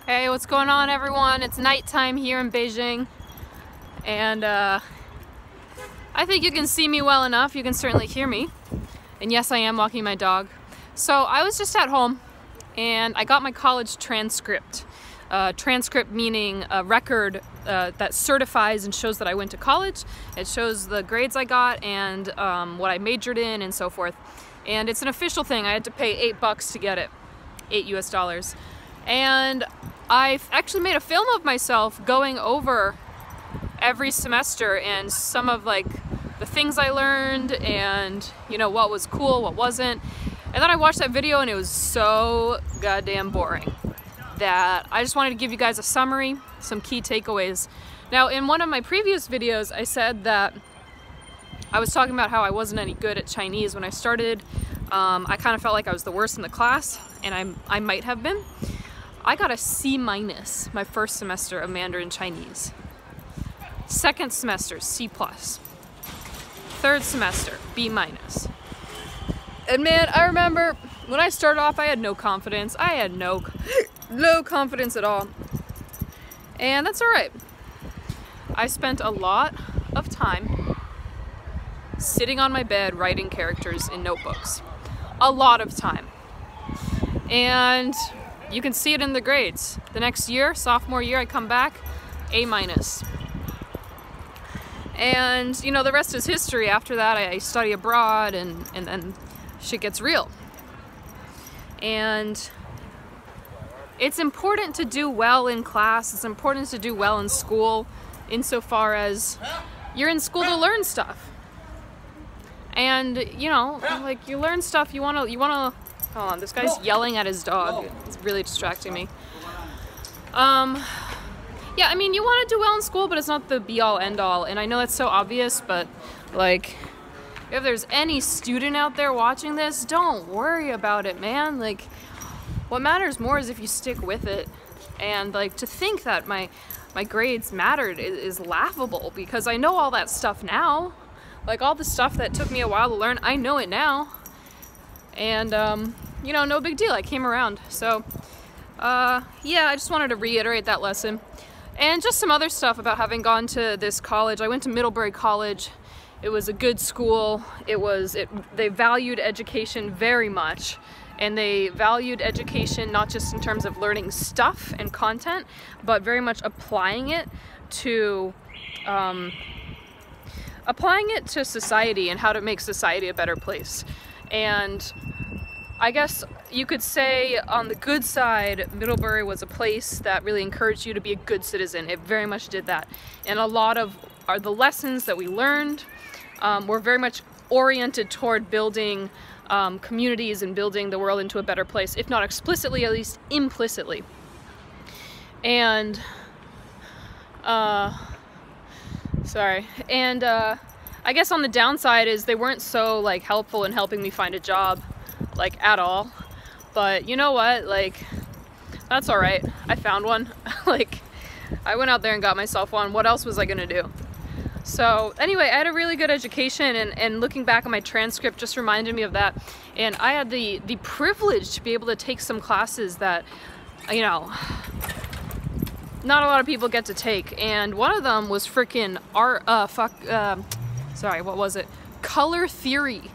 Hey, what's going on, everyone? It's nighttime here in Beijing, and I think you can see me well enough. You can certainly hear me, and yes, I am walking my dog. So I was just at home, and I got my college transcript. Transcript meaning a record that certifies and shows that I went to college. It shows the grades I got and what I majored in and so forth. And it's an official thing. I had to pay $8 to get it, $8 US. And I've actually made a film of myself going over every semester and some of like the things I learned and what was cool, what wasn't. And then I watched that video and it was so goddamn boring that I just wanted to give you guys a summary, some key takeaways. Now, in one of my previous videos, I said that I was talking about how I wasn't any good at Chinese when I started. I kind of felt like I was the worst in the class, and I might have been. I got a C- my first semester of Mandarin Chinese. Second semester, C+. Third semester, B-. And man, I remember when I started off, I had no confidence. I had no confidence at all. And that's all right. I spent a lot of time sitting on my bed writing characters in notebooks. A lot of time. And you can see it in the grades. The next year, sophomore year, I come back, A-. And the rest is history. After that, I study abroad and then shit gets real. And it's important to do well in class. It's important to do well in school, insofar as you're in school to learn stuff. And like you learn stuff. You wanna. Hold on, this guy's yelling at his dog. It's really distracting me. Yeah, I mean, you want to do well in school, but it's not the be-all, end-all. And I know that's so obvious, but like, if there's any student out there watching this, don't worry about it, man. Like, what matters more is if you stick with it. And like, to think that my grades mattered is laughable, because I know all that stuff now. Like, all the stuff that took me a while to learn, I know it now. And no big deal, I came around. So yeah, I just wanted to reiterate that lesson. And just some other stuff about having gone to this college. I went to Middlebury College. It was a good school. They valued education very much. And they valued education not just in terms of learning stuff and content, but very much applying it to society and how to make society a better place. And I guess you could say on the good side, Middlebury was a place that really encouraged you to be a good citizen. It very much did that. And a lot of the lessons that we learned were very much oriented toward building communities and building the world into a better place, if not explicitly, at least implicitly. And sorry. And I guess on the downside is they weren't so like helpful in helping me find a job, like at all. But you know what? Like, that's all right. I found one. Like, I went out there and got myself one. What else was I gonna do? So anyway, I had a really good education, and looking back on my transcript just reminded me of that. And I had the privilege to be able to take some classes that, not a lot of people get to take. And one of them was freaking what was it? Color theory.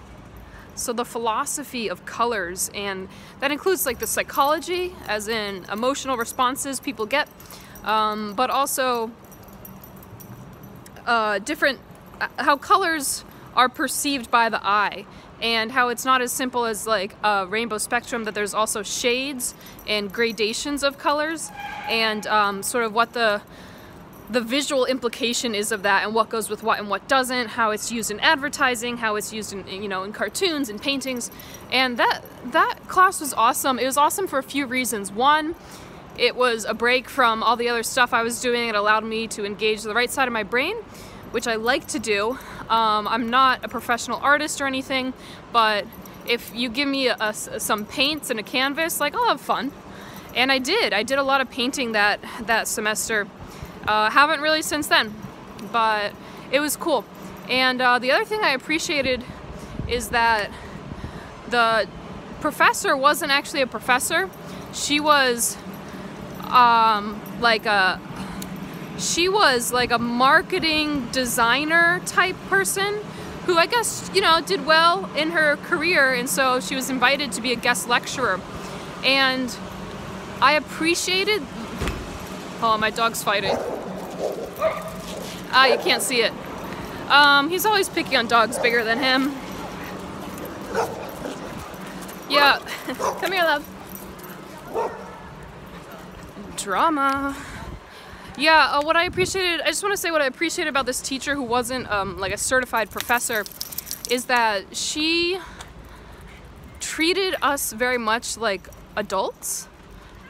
So the philosophy of colors, and that includes like the psychology, as in emotional responses people get, but also how colors are perceived by the eye, and how it's not as simple as like a rainbow spectrum, that there's also shades and gradations of colors, and sort of what the visual implication is of that, and what goes with what and what doesn't, how it's used in advertising, how it's used in in cartoons and paintings. And that class was awesome. It was awesome for a few reasons. One, it was a break from all the other stuff I was doing. It allowed me to engage the right side of my brain, which I like to do. I'm not a professional artist or anything, but if you give me some paints and a canvas, like, I'll have fun. And I did a lot of painting that semester. Haven't really since then, but it was cool. And the other thing I appreciated is that the professor wasn't actually a professor. She was she was like a marketing designer type person who I guess, you know, did well in her career, and so she was invited to be a guest lecturer. And I appreciated, oh, my dog's fighting. Ah, you can't see it. He's always picking on dogs bigger than him. Yeah, come here, love. Drama. Yeah, what I appreciated, I just want to say what I appreciated about this teacher who wasn't like a certified professor is that she treated us very much like adults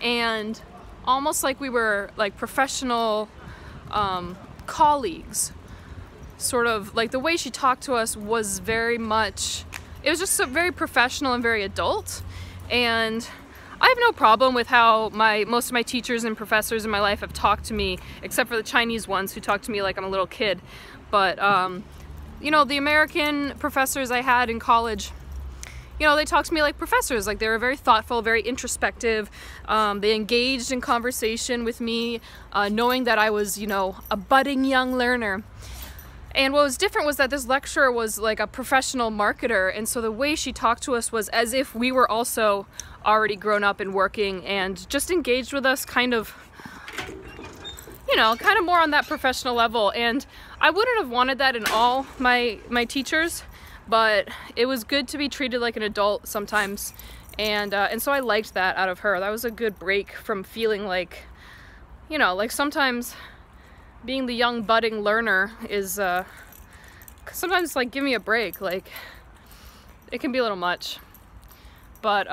and almost like we were like professional colleagues. Sort of like the way she talked to us was very much, it was just so very professional and very adult. And I have no problem with how most of my teachers and professors in my life have talked to me, except for the Chinese ones who talk to me like I'm a little kid. But, you know, the American professors I had in college, you know, they talked to me like professors. Like, they were very thoughtful, very introspective. They engaged in conversation with me, knowing that I was, you know, a budding young learner. And what was different was that this lecturer was like a professional marketer, and so the way she talked to us was as if we were also already grown up and working, and just engaged with us kind of, you know, kind of more on that professional level. And I wouldn't have wanted that in all my teachers, but it was good to be treated like an adult sometimes, and so I liked that out of her. That was a good break from feeling like, you know, like sometimes being the young budding learner is sometimes like, give me a break, like it can be a little much. But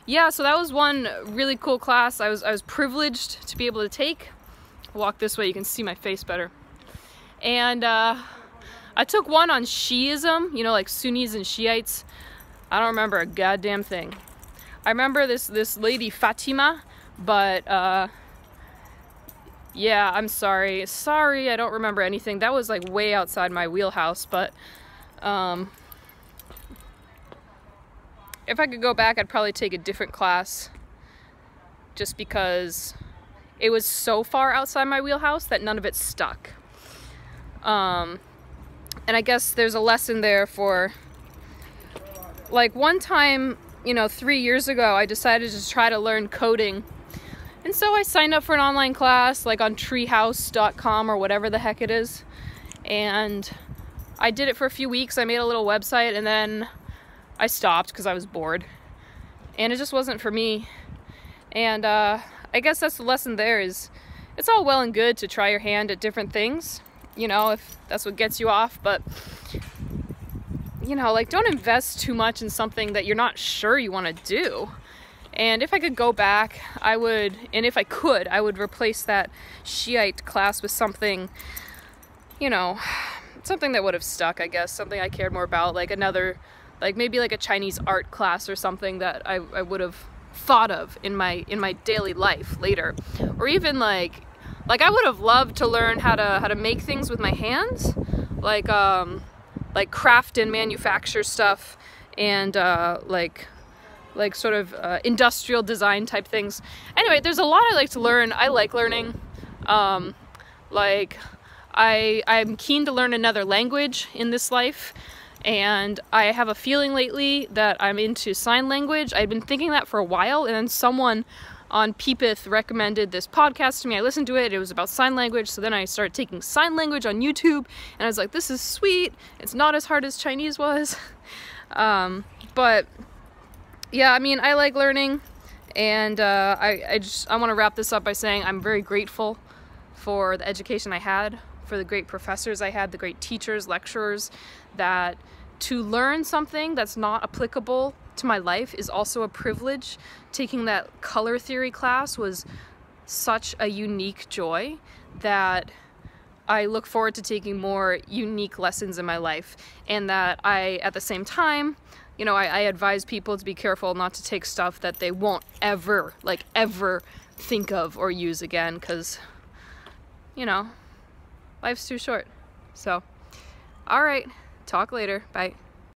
yeah, so that was one really cool class I was privileged to be able to take. I'll walk this way, you can see my face better. And I took one on Shiism, you know, like Sunnis and Shiites. I don't remember a goddamn thing. I remember this lady Fatima, but yeah, I'm sorry. Sorry, I don't remember anything. That was like way outside my wheelhouse, but if I could go back, I'd probably take a different class just because it was so far outside my wheelhouse that none of it stuck. And I guess there's a lesson there for, like, one time, you know, 3 years ago, I decided to try to learn coding. And so I signed up for an online class, like on treehouse.com or whatever the heck it is. And I did it for a few weeks. I made a little website, and then I stopped because I was bored. And it just wasn't for me. And I guess that's the lesson there, is it's all well and good to try your hand at different things, you know, if that's what gets you off. But, you know, like, don't invest too much in something that you're not sure you want to do. And if I could go back, I would, and if I could, I would replace that Shiite class with something, you know, something that would have stuck, I guess, something I cared more about, like another, like maybe like a Chinese art class or something that I would have thought of in my daily life later. Or even like I would have loved to learn how to make things with my hands, like craft and manufacture stuff, and like sort of industrial design type things. Anyway, there's a lot I like to learn. I like learning. Like, I'm keen to learn another language in this life, and I have a feeling lately that I'm into sign language. I've been thinking that for a while, and then someone on Peepith recommended this podcast to me. I listened to it. It was about sign language, so then I started taking sign language on YouTube, and I was like, this is sweet. It's not as hard as Chinese was. But yeah, I mean, I like learning, and I want to wrap this up by saying I'm very grateful for the education I had, for the great professors I had, the great teachers, lecturers, that to learn something that's not applicable to my life is also a privilege. Taking that color theory class was such a unique joy that I look forward to taking more unique lessons in my life, and that I, at the same time, you know, I advise people to be careful not to take stuff that they won't ever, like, ever think of or use again, because, you know, life's too short. So, all right, talk later. Bye.